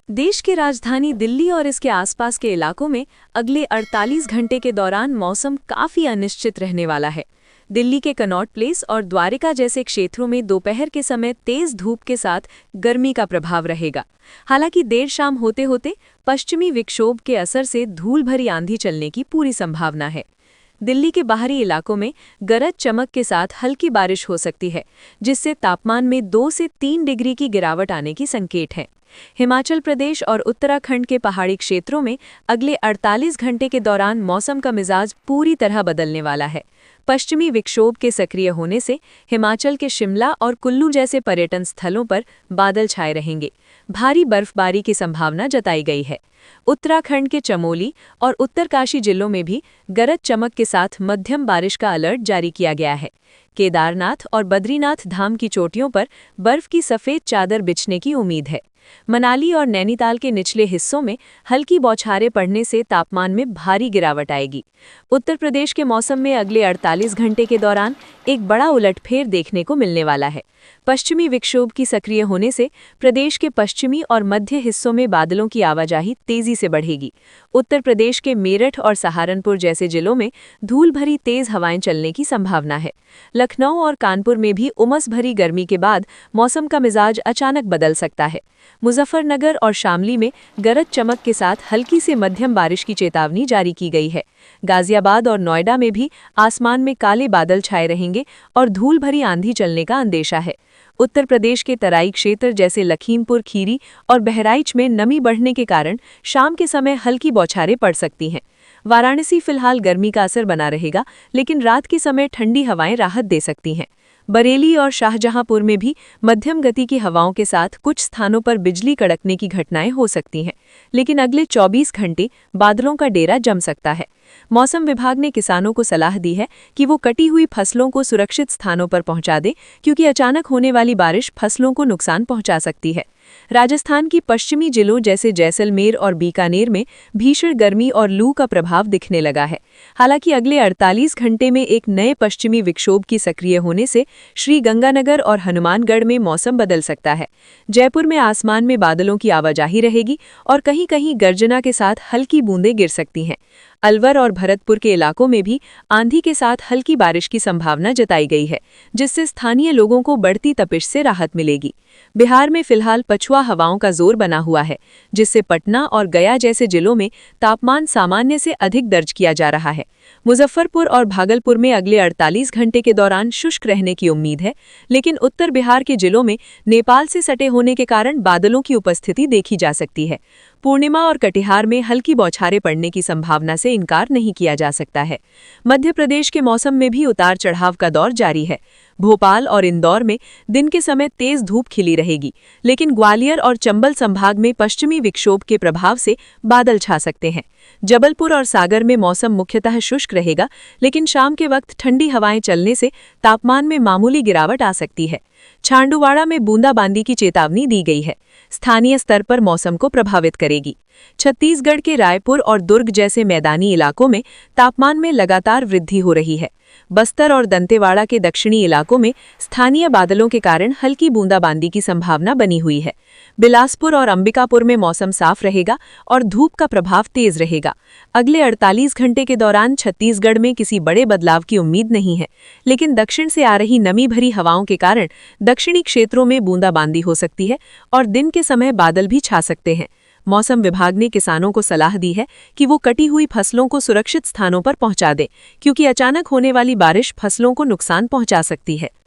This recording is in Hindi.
देश की राजधानी दिल्ली और इसके आसपास के इलाकों में अगले 48 घंटे के दौरान मौसम काफी अनिश्चित रहने वाला है। दिल्ली के कनॉट प्लेस और द्वारिका जैसे क्षेत्रों में दोपहर के समय तेज धूप के साथ गर्मी का प्रभाव रहेगा। हालांकि देर शाम होते होते पश्चिमी विक्षोभ के असर से धूल भरी आंधी चलने की पूरी संभावना है। दिल्ली के बाहरी इलाकों में गरज चमक के साथ हल्की बारिश हो सकती है, जिससे तापमान में 2 से 3 डिग्री की गिरावट आने की संकेत है। हिमाचल प्रदेश और उत्तराखंड के पहाड़ी क्षेत्रों में अगले 48 घंटे के दौरान मौसम का मिजाज पूरी तरह बदलने वाला है। पश्चिमी विक्षोभ के सक्रिय होने से हिमाचल के शिमला और कुल्लू जैसे पर्यटन स्थलों पर बादल छाए रहेंगे। भारी बर्फबारी की संभावना जताई गई है। उत्तराखंड के चमोली और उत्तरकाशी जिलों में भी गरज चमक के साथ मध्यम बारिश का अलर्ट जारी किया गया है। केदारनाथ और बद्रीनाथ धाम की चोटियों पर बर्फ की सफ़ेद चादर बिछने की उम्मीद है। मनाली और नैनीताल के निचले हिस्सों में हल्की बौछारें पड़ने से तापमान में भारी गिरावट आएगी। उत्तर प्रदेश के मौसम में अगले 48 घंटे के दौरान एक बड़ा उलटफेर देखने को मिलने वाला है। पश्चिमी विक्षोभ की सक्रिय होने से प्रदेश के पश्चिमी और मध्य हिस्सों में बादलों की आवाजाही तेजी से बढ़ेगी। उत्तर प्रदेश के मेरठ और सहारनपुर जैसे जिलों में धूल भरी तेज हवाएं चलने की संभावना है। लखनऊ और कानपुर में भी उमस भरी गर्मी के बाद मौसम का मिजाज अचानक बदल सकता है। मुजफ्फरनगर और शामली में गरज चमक के साथ हल्की से मध्यम बारिश की चेतावनी जारी की गई है। गाजियाबाद और नोएडा में भी आसमान में काले बादल छाए रहेंगे और धूल भरी आंधी चलने का अंदेशा है। उत्तर प्रदेश के तराई क्षेत्र जैसे लखीमपुर खीरी और बहराइच में नमी बढ़ने के कारण शाम के समय हल्की बौछारें पड़ सकती हैं। वाराणसी फिलहाल गर्मी का असर बना रहेगा, लेकिन रात के समय ठंडी हवाएं राहत दे सकती हैं। बरेली और शाहजहांपुर में भी मध्यम गति की हवाओं के साथ कुछ स्थानों पर बिजली कड़कने की घटनाएं हो सकती हैं, लेकिन अगले 24 घंटे बादलों का डेरा जम सकता है। मौसम विभाग ने किसानों को सलाह दी है कि वो कटी हुई फसलों को सुरक्षित स्थानों पर पहुंचा दें, क्योंकि अचानक होने वाली बारिश फसलों को नुकसान पहुंचा सकती है। राजस्थान की पश्चिमी जिलों जैसे जैसलमेर और बीकानेर में भीषण गर्मी और लू का प्रभाव दिखने लगा है। हालांकि अगले 48 घंटे में एक नए पश्चिमी विक्षोभ की सक्रिय होने से श्रीगंगानगर और हनुमानगढ़ में मौसम बदल सकता है। जयपुर में आसमान में बादलों की आवाजाही रहेगी और कहीं-कहीं गर्जना के साथ हल्की बूंदें गिर सकती हैं। अलवर और भरतपुर के इलाकों में भी आंधी के साथ हल्की बारिश की संभावना जताई गई है, जिससे स्थानीय लोगों को बढ़ती तपिश से राहत मिलेगी। बिहार में फिलहाल पछुआ हवाओं का जोर बना हुआ है, जिससे पटना और गया जैसे जिलों में तापमान सामान्य से अधिक दर्ज किया जा रहा है। मुजफ्फरपुर और भागलपुर में अगले 48 घंटे के दौरान शुष्क रहने की उम्मीद है, लेकिन उत्तर बिहार के जिलों में नेपाल से सटे होने के कारण बादलों की उपस्थिति देखी जा सकती है। पूर्णिमा और कटिहार में हल्की बौछारें पड़ने की संभावना से इनकार नहीं किया जा सकता है। मध्य प्रदेश के मौसम में भी उतार चढ़ाव का दौर जारी है। भोपाल और इंदौर में दिन के समय तेज धूप खिली रहेगी, लेकिन ग्वालियर और चंबल संभाग में पश्चिमी विक्षोभ के प्रभाव से बादल छा सकते हैं। जबलपुर और सागर में मौसम मुख्यतः शुष्क रहेगा, लेकिन शाम के वक्त ठंडी हवाएं चलने से तापमान में मामूली गिरावट आ सकती है। छांडुवाड़ा में बूंदाबांदी की चेतावनी दी गई है, स्थानीय स्तर पर मौसम को प्रभावित करेगी। छत्तीसगढ़ के रायपुर और दुर्ग जैसे मैदानी इलाकों में तापमान में लगातार वृद्धि हो रही है। बस्तर और दंतेवाड़ा के दक्षिणी इलाकों में स्थानीय बादलों के कारण हल्की बूंदाबांदी की संभावना बनी हुई है। बिलासपुर और अंबिकापुर में मौसम साफ रहेगा और धूप का प्रभाव तेज रहेगा। अगले 48 घंटे के दौरान छत्तीसगढ़ में किसी बड़े बदलाव की उम्मीद नहीं है, लेकिन दक्षिण से आ रही नमी भरी हवाओं के कारण दक्षिणी क्षेत्रों में बूंदाबांदी हो सकती है और दिन के समय बादल भी छा सकते हैं। मौसम विभाग ने किसानों को सलाह दी है कि वो कटी हुई फसलों को सुरक्षित स्थानों पर पहुंचा दें, क्योंकि अचानक होने वाली बारिश फसलों को नुकसान पहुंचा सकती है।